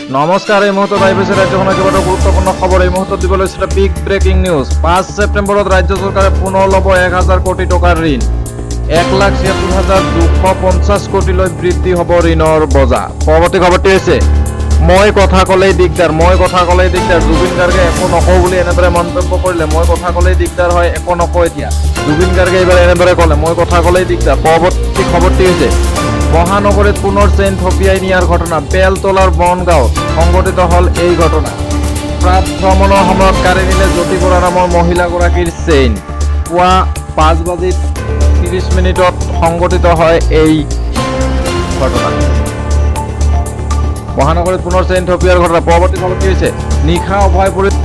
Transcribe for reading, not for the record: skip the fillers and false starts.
নমস্কাৰ, এই মুহূৰ্তত আহিছে ৰাজ্যখনৰ কেইবাটাও গুৰুত্বপূৰ্ণ খবৰ। এই মুহূৰ্তত দিব লৈছে বিগ ব্ৰেকিং নিউজ। 5 ছেপ্টেম্বৰত ৰাজ্য চৰকাৰে পুনৰ ল'ব 1,000 কোটি টকাৰ ঋণ। 1,76,250 কোটিলৈ বৃদ্ধি হ'ব ঋণৰ বজা। পৰৱৰ্তী খবৰটি হৈছে মই কথা ক'লেই দিগদাৰ। জুবিন গাৰ্গে একো নকওঁ বুলি এনেদৰে মন্তব্য কৰিলে। মই কথা ক'লেই দিগদাৰ হয়, একো নকওঁ এতিয়া। জুবিন গাৰ্গে এইবাৰ এনেদৰে ক'লে, মই কথা ক'লেই দিগদাৰ। পৰৱৰ্তী খবৰটি হৈছে মহানগৰীত পুনৰ চেইন থপিয়াই নিয়াৰ ঘটনা। বেলতলাৰ বনগাঁৱত সংঘটিত হ'ল এই ঘটনা। প্ৰাত ভ্ৰমণৰ সময়ত কাঢ়ি নিলে জ্যোতি বৰা নামৰ মহিলাগৰাকীৰ চেইন। পুৱা 5:30 সংঘটিত হয় এই ঘটনা। মহানগৰীত পুনৰ চেইন থপিয়াৰ ঘটনা। পৰৱৰ্তী খবৰটি হৈছে নিশা অভয়পুৰীত